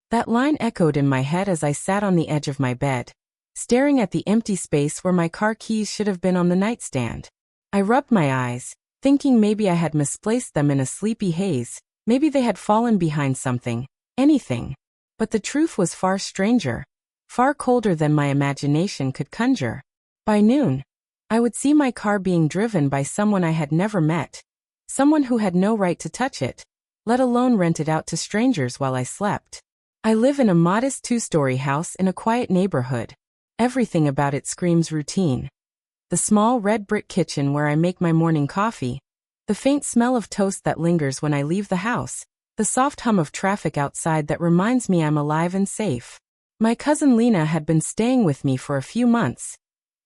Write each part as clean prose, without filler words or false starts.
That line echoed in my head as I sat on the edge of my bed, staring at the empty space where my car keys should have been on the nightstand. I rubbed my eyes, thinking maybe I had misplaced them in a sleepy haze, maybe they had fallen behind something, anything. But the truth was far stranger, far colder than my imagination could conjure. By noon, I would see my car being driven by someone I had never met, someone who had no right to touch it, let alone rent it out to strangers while I slept. I live in a modest 2-story house in a quiet neighborhood. Everything about it screams routine. The small red brick kitchen where I make my morning coffee, the faint smell of toast that lingers when I leave the house, the soft hum of traffic outside that reminds me I'm alive and safe. My cousin Lena had been staying with me for a few months,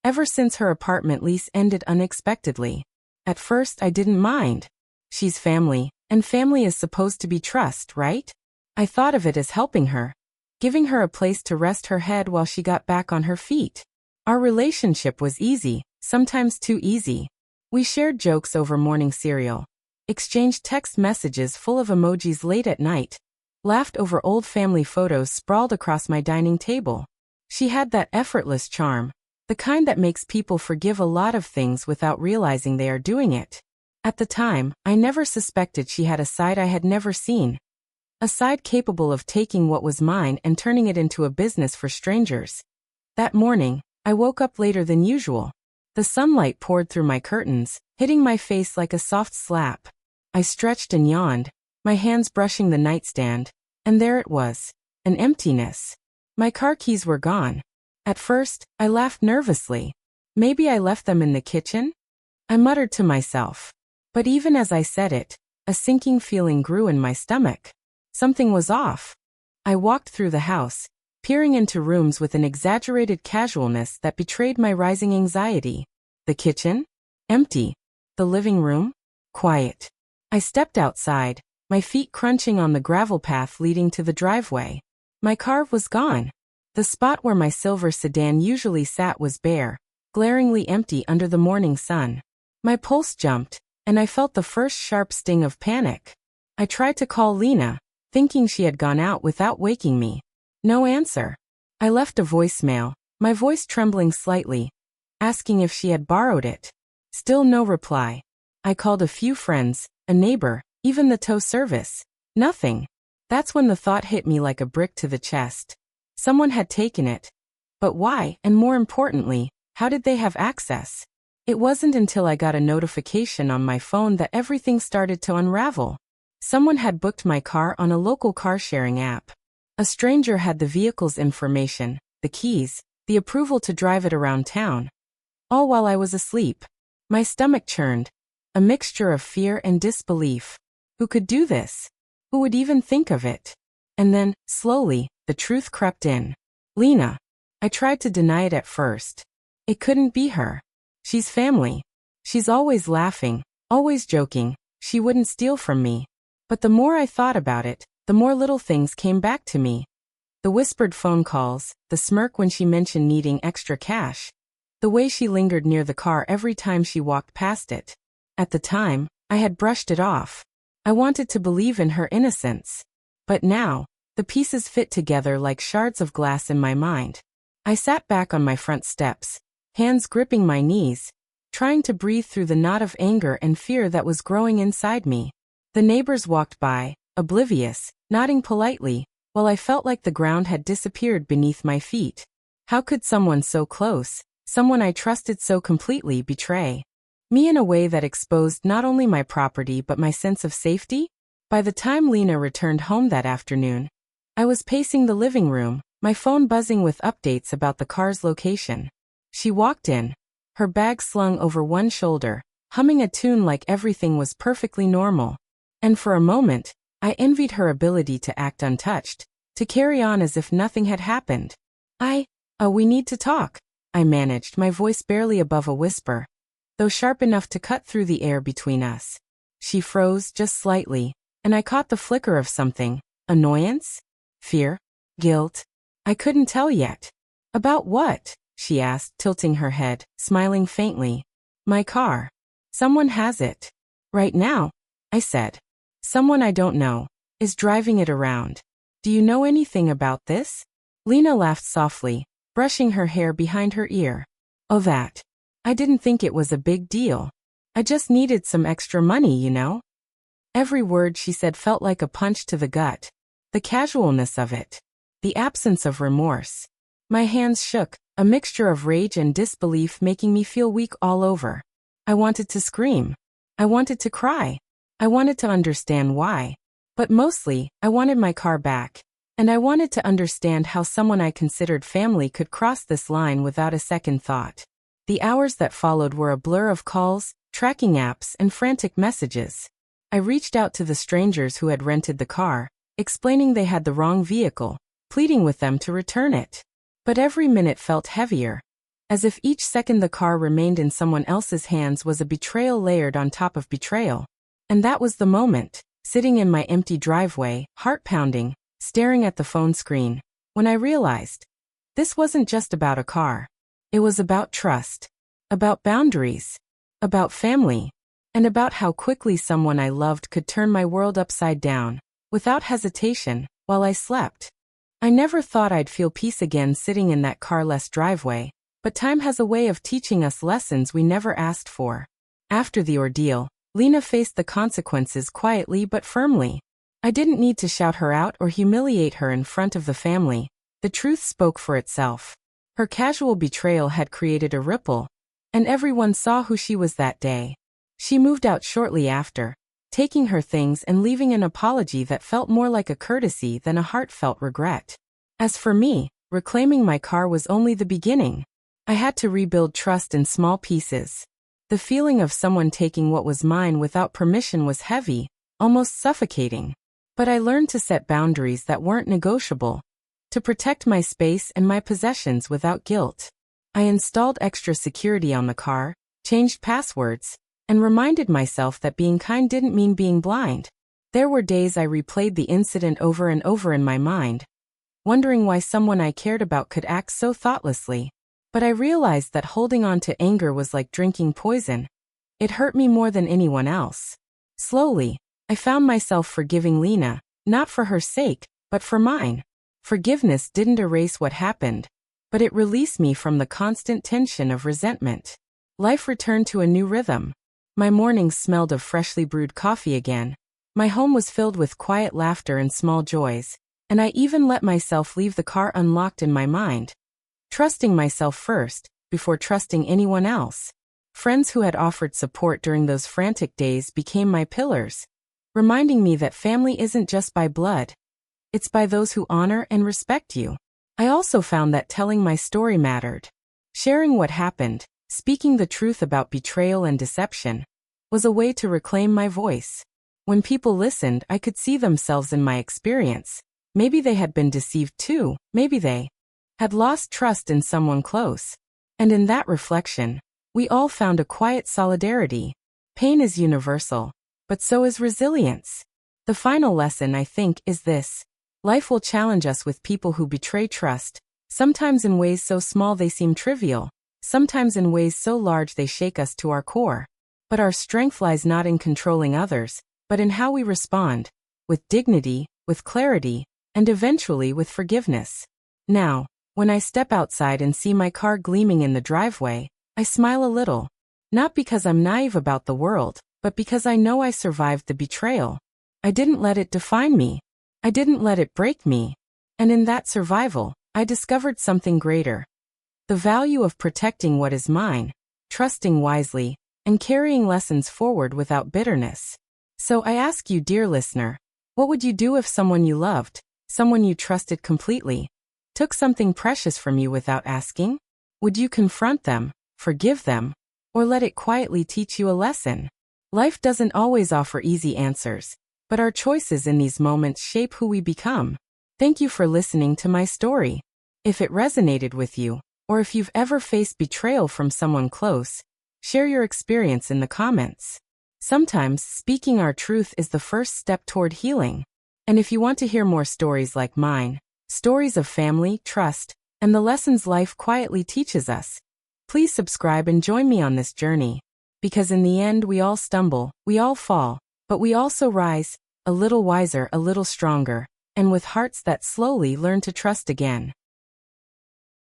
ever since her apartment lease ended unexpectedly. At first I didn't mind. She's family, and family is supposed to be trust, right? I thought of it as helping her, giving her a place to rest her head while she got back on her feet. Our relationship was easy, sometimes too easy. We shared jokes over morning cereal, exchanged text messages full of emojis late at night, laughed over old family photos sprawled across my dining table. She had that effortless charm, the kind that makes people forgive a lot of things without realizing they are doing it. At the time, I never suspected she had a side I had never seen. A side capable of taking what was mine and turning it into a business for strangers. That morning, I woke up later than usual. The sunlight poured through my curtains, hitting my face like a soft slap. I stretched and yawned, my hands brushing the nightstand, and there it was, an emptiness. My car keys were gone. At first, I laughed nervously. Maybe I left them in the kitchen? I muttered to myself. But even as I said it, a sinking feeling grew in my stomach. Something was off. I walked through the house, peering into rooms with an exaggerated casualness that betrayed my rising anxiety. The kitchen? Empty. The living room? Quiet. I stepped outside, my feet crunching on the gravel path leading to the driveway. My car was gone. The spot where my silver sedan usually sat was bare, glaringly empty under the morning sun. My pulse jumped, and I felt the first sharp sting of panic. I tried to call Lena, thinking she had gone out without waking me. No answer. I left a voicemail, my voice trembling slightly, asking if she had borrowed it. Still no reply. I called a few friends, a neighbor, even the tow service. Nothing. That's when the thought hit me like a brick to the chest. Someone had taken it. But why, and more importantly, how did they have access? It wasn't until I got a notification on my phone that everything started to unravel. Someone had booked my car on a local car-sharing app. A stranger had the vehicle's information, the keys, the approval to drive it around town. All while I was asleep. My stomach churned, a mixture of fear and disbelief. Who could do this? Who would even think of it? And then, slowly, the truth crept in. Lena. I tried to deny it at first. It couldn't be her. She's family. She's always laughing, always joking. She wouldn't steal from me. But the more I thought about it, the more little things came back to me. The whispered phone calls, the smirk when she mentioned needing extra cash, the way she lingered near the car every time she walked past it. At the time, I had brushed it off. I wanted to believe in her innocence. But now, the pieces fit together like shards of glass in my mind. I sat back on my front steps, hands gripping my knees, trying to breathe through the knot of anger and fear that was growing inside me. The neighbors walked by, oblivious, nodding politely, while I felt like the ground had disappeared beneath my feet. How could someone so close, someone I trusted so completely, betray me in a way that exposed not only my property but my sense of safety? By the time Lena returned home that afternoon, I was pacing the living room, my phone buzzing with updates about the car's location. She walked in, her bag slung over one shoulder, humming a tune like everything was perfectly normal. And for a moment, I envied her ability to act untouched, to carry on as if nothing had happened. We need to talk, I managed, my voice barely above a whisper, though sharp enough to cut through the air between us. She froze just slightly, and I caught the flicker of something. Annoyance? Fear? Guilt? I couldn't tell yet. About what? She asked, tilting her head, smiling faintly. My car. Someone has it. Right now, I said. Someone I don't know is driving it around. Do you know anything about this? Lena laughed softly, brushing her hair behind her ear. Oh, that. I didn't think it was a big deal. I just needed some extra money, you know? Every word she said felt like a punch to the gut. The casualness of it. The absence of remorse. My hands shook, a mixture of rage and disbelief making me feel weak all over. I wanted to scream. I wanted to cry. I wanted to understand why. But mostly, I wanted my car back. And I wanted to understand how someone I considered family could cross this line without a second thought. The hours that followed were a blur of calls, tracking apps, and frantic messages. I reached out to the strangers who had rented the car, explaining they had the wrong vehicle, pleading with them to return it. But every minute felt heavier, as if each second the car remained in someone else's hands was a betrayal layered on top of betrayal. And that was the moment, sitting in my empty driveway, heart pounding, staring at the phone screen, when I realized this wasn't just about a car. It was about trust, about boundaries, about family, and about how quickly someone I loved could turn my world upside down, without hesitation, while I slept. I never thought I'd feel peace again sitting in that carless driveway, but time has a way of teaching us lessons we never asked for. After the ordeal, Lena faced the consequences quietly but firmly. I didn't need to shout her out or humiliate her in front of the family. The truth spoke for itself. Her casual betrayal had created a ripple, and everyone saw who she was that day. She moved out shortly after, taking her things and leaving an apology that felt more like a courtesy than a heartfelt regret. As for me, reclaiming my car was only the beginning. I had to rebuild trust in small pieces. The feeling of someone taking what was mine without permission was heavy, almost suffocating. But I learned to set boundaries that weren't negotiable, to protect my space and my possessions without guilt. I installed extra security on the car, changed passwords, and reminded myself that being kind didn't mean being blind. There were days I replayed the incident over and over in my mind, wondering why someone I cared about could act so thoughtlessly. But I realized that holding on to anger was like drinking poison. It hurt me more than anyone else. Slowly, I found myself forgiving Lena, not for her sake, but for mine. Forgiveness didn't erase what happened, but it released me from the constant tension of resentment. Life returned to a new rhythm. My mornings smelled of freshly brewed coffee again. My home was filled with quiet laughter and small joys, and I even let myself leave the car unlocked in my mind, trusting myself first, before trusting anyone else. Friends who had offered support during those frantic days became my pillars, reminding me that family isn't just by blood. It's by those who honor and respect you. I also found that telling my story mattered. Sharing what happened, speaking the truth about betrayal and deception, was a way to reclaim my voice. When people listened, I could see themselves in my experience. Maybe they had been deceived too, maybe they had lost trust in someone close. And in that reflection, we all found a quiet solidarity. Pain is universal, but so is resilience. The final lesson, I think, is this. Life will challenge us with people who betray trust, sometimes in ways so small they seem trivial, sometimes in ways so large they shake us to our core. But our strength lies not in controlling others, but in how we respond, with dignity, with clarity, and eventually with forgiveness. Now, when I step outside and see my car gleaming in the driveway, I smile a little. Not because I'm naive about the world, but because I know I survived the betrayal. I didn't let it define me. I didn't let it break me. And in that survival, I discovered something greater. The value of protecting what is mine, trusting wisely, and carrying lessons forward without bitterness. So I ask you, dear listener, what would you do if someone you loved, someone you trusted completely, took something precious from you without asking? Would you confront them, forgive them, or let it quietly teach you a lesson? Life doesn't always offer easy answers, but our choices in these moments shape who we become. Thank you for listening to my story. If it resonated with you, or if you've ever faced betrayal from someone close, share your experience in the comments. Sometimes speaking our truth is the first step toward healing. And if you want to hear more stories like mine, stories of family, trust, and the lessons life quietly teaches us, please subscribe and join me on this journey. Because in the end, we all stumble, we all fall, but we also rise, a little wiser, a little stronger, and with hearts that slowly learned to trust again.